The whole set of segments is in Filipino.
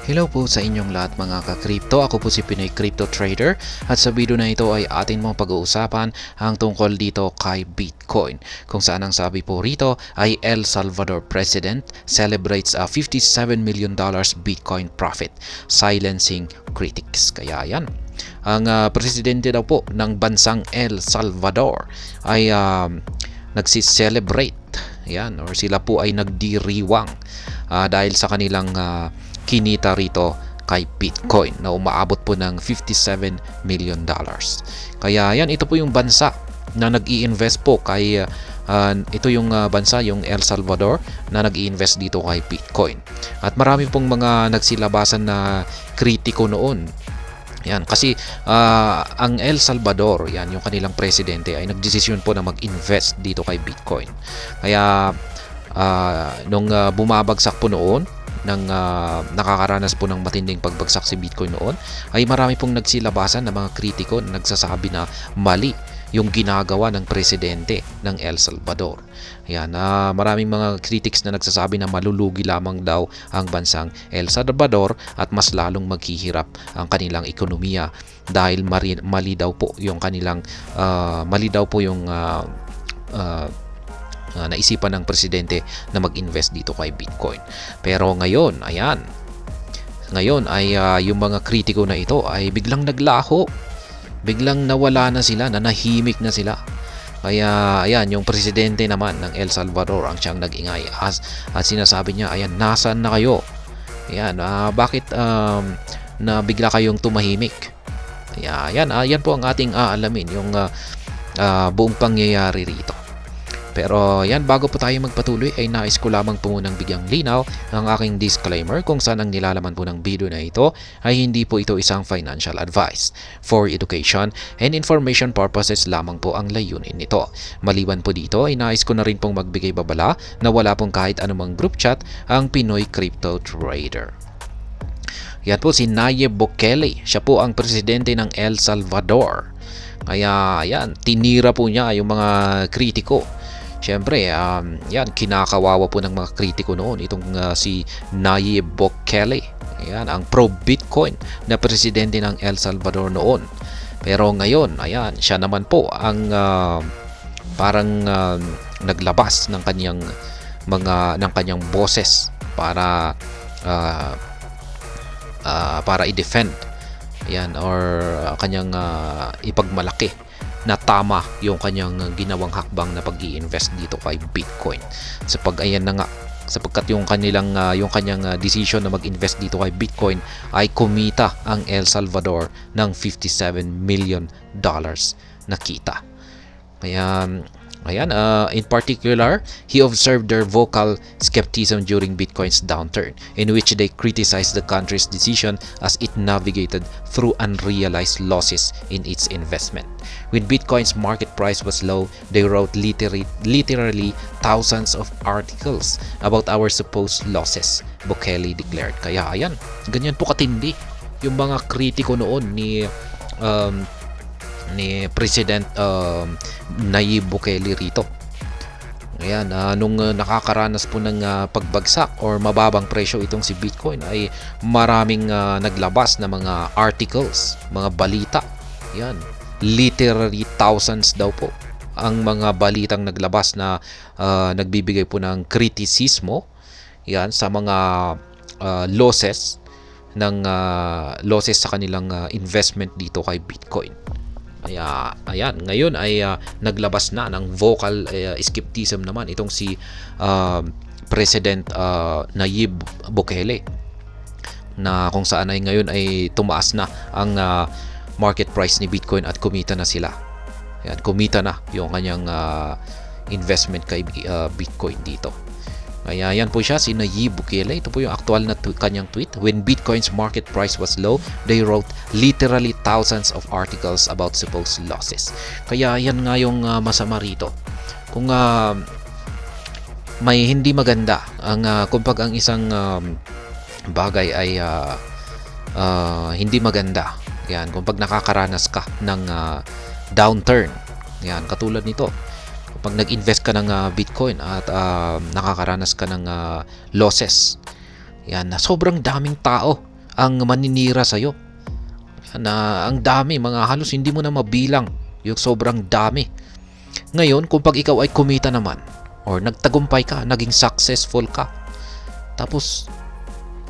Hello po sa inyong lahat mga ka-crypto. Ako po si Pinoy Crypto Trader at sa video na ito ay atin mong pag-uusapan ang tungkol dito kay Bitcoin. Kung saan ang sabi po rito ay El Salvador President celebrates a $57 million Bitcoin profit, silencing critics. Kaya yan. Ang presidente daw po ng bansang El Salvador ay nagsi-celebrate. Yan, or sila po ay nagdiriwang dahil sa kanilang kinita rito kay Bitcoin na umaabot po ng $57 million. Kaya yan, ito po yung bansa na nag-i-invest po kay ito yung bansa, yung El Salvador, na nag-i-invest dito kay Bitcoin. At marami pong mga nagsilabasan na kritiko noon. Yan, kasi ang El Salvador, yan, yung kanilang presidente ay nagdesisyon po na mag-invest dito kay Bitcoin. Kaya nung bumabagsak po noon, nang nakakaranas po ng matinding pagbagsak si Bitcoin noon, ay marami pong nagsilabasan ng mga kritiko na nagsasabi na mali yung ginagawa ng presidente ng El Salvador. Ayan, maraming mga critics na nagsasabi na malulugi lamang daw ang bansang El Salvador at mas lalong maghihirap ang kanilang ekonomiya dahil mali daw po yung kanilang naisipan ng presidente na mag-invest dito kay Bitcoin. Pero ngayon, ayan. Ngayon ay yung mga kritiko na ito ay biglang naglaho. Biglang nawala na sila, nanahimik na sila. Kaya ayan, yung presidente naman ng El Salvador ang siyang nag-ingay at sinasabi niya, ayan, nasaan na kayo? Ayan, bakit na bigla kayong tumahimik? Ayan, ayan po ang ating aalamin, yung buong pangyayari rito. Pero yan, bago po tayo magpatuloy ay nais ko lamang po munang bigyang linaw ang aking disclaimer kung saan ang nilalaman po ng video na ito ay hindi po ito isang financial advice. For education and information purposes lamang po ang layunin nito. Maliban po dito ay nais ko na rin pong magbigay babala na wala pong kahit anumang group chat ang Pinoy Crypto Trader. Yan po si Nayib Bukele, siya po ang presidente ng El Salvador. Kaya yan, tinira po niya yung mga kritiko. Siyempre, yan, kinakawawa po ng mga kritiko noon itong si Nayib Bukele. Ayan, ang pro-Bitcoin na presidente ng El Salvador noon. Pero ngayon, ayan, siya naman po ang parang naglabas ng kanyang boses para i-defend. Ayan, or kanyang ipagmalaki na tama yung kanyang ginawang hakbang na pag-i-invest dito kay Bitcoin. Sapagkat yung kanyang decision na mag-invest dito kay Bitcoin ay kumita ang El Salvador ng $57 million na kita. Kaya ayan, in particular, he observed their vocal skepticism during Bitcoin's downturn, in which they criticized the country's decision as it navigated through unrealized losses in its investment. When Bitcoin's market price was low, they wrote literally thousands of articles about our supposed losses, Bukele declared. Kaya ayan, ganyan po katindi yung mga kritiko noon ni President Nayib Bukele rito. Ayan, nung nakakaranas po ng pagbagsak or mababang presyo itong si Bitcoin ay maraming naglabas na mga articles, mga balita. Ayan, literally thousands daw po ang mga balitang naglabas na nagbibigay po ng kritisismo, yan, sa mga losses sa kanilang investment dito kay Bitcoin. Kaya ayan, ngayon ay naglabas na ng vocal skepticism naman itong si President Nayib Bukele, na kung saan ay ngayon ay tumaas na ang market price ni Bitcoin at kumita na sila. Ayan, kumita na yung kanyang investment kay Bitcoin dito. Kaya yan po siya, si Nayib Bukele. Ito po yung aktual na kanyang tweet. When Bitcoin's market price was low, they wrote literally thousands of articles about supposed losses. Kaya yan nga yung masama rito. Kung may hindi maganda, kung pag ang isang bagay ay hindi maganda, yan, kung pag nakakaranas ka ng downturn, yan, katulad nito, pag nag-invest ka ng Bitcoin at nakakaranas ka ng losses, yan, na sobrang daming tao ang maninira sa'yo. Na ang dami, mga halos hindi mo na mabilang yung sobrang dami. Ngayon, kung pag ikaw ay kumita naman or nagtagumpay ka, naging successful ka, tapos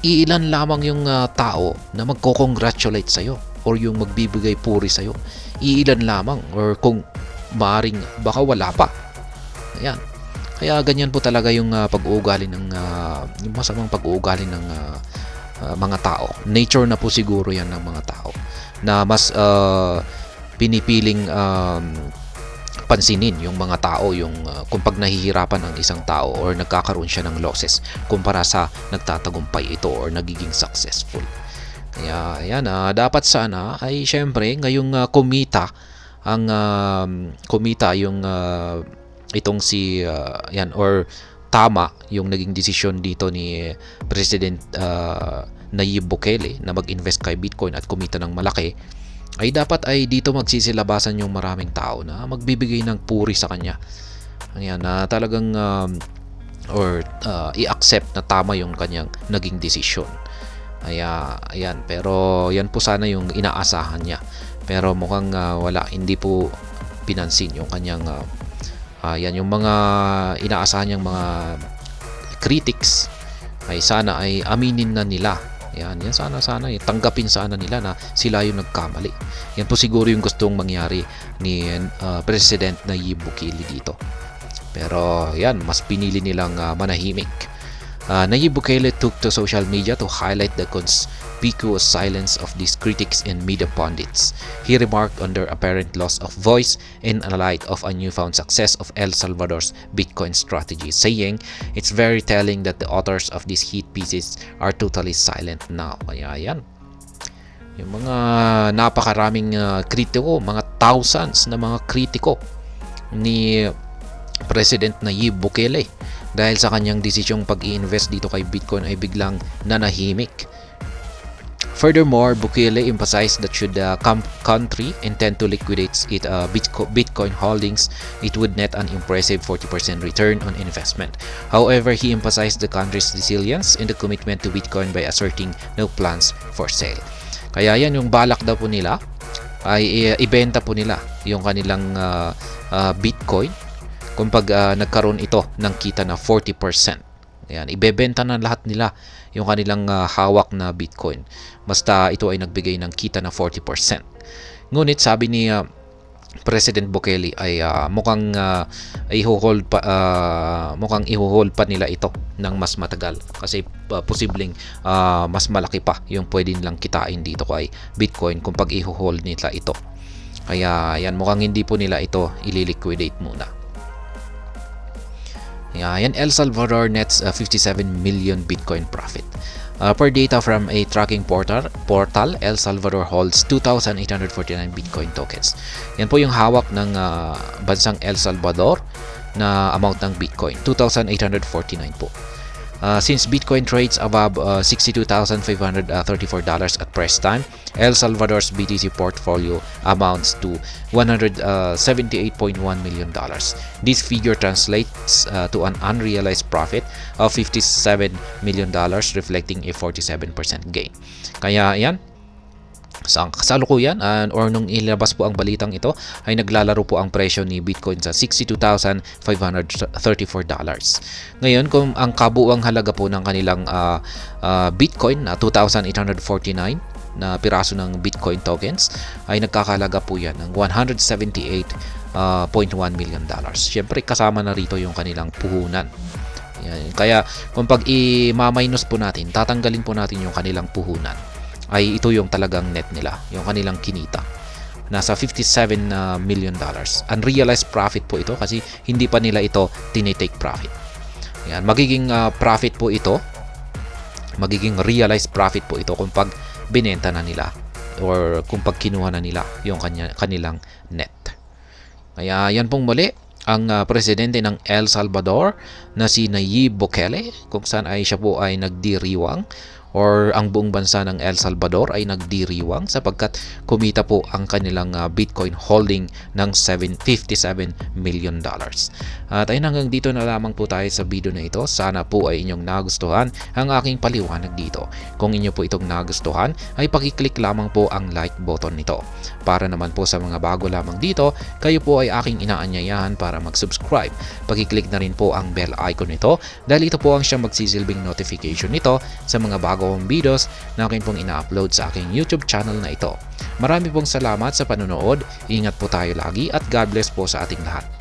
iilan lamang yung tao na magko-congratulate sa'yo or yung magbibigay puri sa'yo. Iilan lamang, or kung maaring baka wala pa. Ayan. Kaya ganyan po talaga yung pag-uugali ng yung masamang pag-uugali ng mga tao. Nature na po siguro yan ng mga tao na mas pinipiling pansinin yung mga tao, yung kung pag nahihirapan ang isang tao or nagkakaroon siya ng losses kumpara sa nagtatagumpay ito or nagiging successful. Kaya ayan, dapat sana ay syempre ngayong kumita ang kumita yung itong si yan, or tama yung naging desisyon dito ni President Nayib Bukele na mag-invest kay Bitcoin at kumita ng malaki, ay dapat ay dito magsisilabasan yung maraming tao na magbibigay ng puri sa kanya. Ayan, na talagang i-accept na tama yung kanyang naging desisyon. Ayan, pero yan po sana yung inaasahan niya. Pero mukhang wala, hindi po pinansin yung kanyang yan, yung mga inaasahan niyang mga critics ay sana ay aminin na nila. Yan sana tanggapin sana nila na sila yung nagkamali. Yan po siguro yung gustong mangyari ni President Nayib Bukele dito. Pero yan, mas pinili nilang manahimik. Nayib Bukele took to social media to highlight the conspicuous silence of these critics and media pundits. He remarked on their apparent loss of voice in light of a newfound success of El Salvador's Bitcoin strategy, saying, "It's very telling that the authors of these hit pieces are totally silent now." Kaya yan, yung mga napakaraming kritiko, mga thousands na mga kritiko ni President Nayib Bukele dahil sa kanyang desisyong pag-i-invest dito kay Bitcoin ay biglang nanahimik. Furthermore, Bukele emphasized that should the country intend to liquidate its Bitcoin holdings, it would net an impressive 40% return on investment. However, he emphasized the country's resilience and the commitment to Bitcoin by asserting no plans for sale. Kaya yan, yung balak daw po nila ay ibenta po nila yung kanilang Bitcoin kung pag nagkaroon ito ng kita na 40%. Ayan, ibebenta na lahat nila yung kanilang hawak na Bitcoin. Basta ito ay nagbigay ng kita na 40%. Ngunit sabi ni President Bukele ay mukhang iho-hold pa nila ito ng mas matagal kasi posibleng mas malaki pa yung pwede nilang kitain dito kay Bitcoin kung pag iho-hold nila ito. Kaya yan, mukhang hindi po nila ito ililiquidate muna. Yan, El Salvador nets 57 million Bitcoin profit. Per data from a tracking portal, El Salvador holds 2,849 Bitcoin tokens. Yan po yung hawak ng bansang El Salvador na amount ng Bitcoin, 2,849 po. Since Bitcoin trades above $62,534 at price time, El Salvador's BTC portfolio amounts to $178.1 million. This figure translates to an unrealized profit of $57 million, reflecting a 47% gain. Kaya yan, sa kasalukuyan or nung ilabas po ang balitang ito ay naglalaro po ang presyo ni Bitcoin sa $62,534. Ngayon, kung ang kabuuang halaga po ng kanilang Bitcoin na 2,849 na piraso ng Bitcoin tokens ay nagkakahalaga po yan ng $178.1 million. Siyempre kasama na rito yung kanilang puhunan. Yan. Kaya kung pag i-minus po natin, tatanggalin po natin yung kanilang puhunan, ay ito yung talagang net nila, yung kanilang kinita. Nasa $57 million. Unrealized profit po ito kasi hindi pa nila ito tinitake profit. Yan, magiging profit po ito, magiging realized profit po ito kung pag binenta na nila or kung pag kinuha na nila yung kanilang net. Kaya yan pong muli ang presidente ng El Salvador na si Nayib Bukele, kung saan ay siya po ay nagdiriwang or ang buong bansa ng El Salvador ay nagdiriwang sapagkat kumita po ang kanilang Bitcoin holding ng $57 million. At ayun, hanggang dito na lamang po tayo sa video na ito. Sana po ay inyong nagustuhan ang aking paliwanag dito. Kung inyo po itong nagustuhan ay pakiclick lamang po ang like button nito. Para naman po sa mga bago lamang dito, kayo po ay aking inaanyayahan para mag-subscribe. Pakiclick na rin po ang bell icon nito dahil ito po ang siyang magsisilbing notification nito sa mga bago kong videos na akin pong ina-upload sa aking YouTube channel na ito. Marami pong salamat sa panonood, ingat po tayo lagi at God bless po sa ating lahat.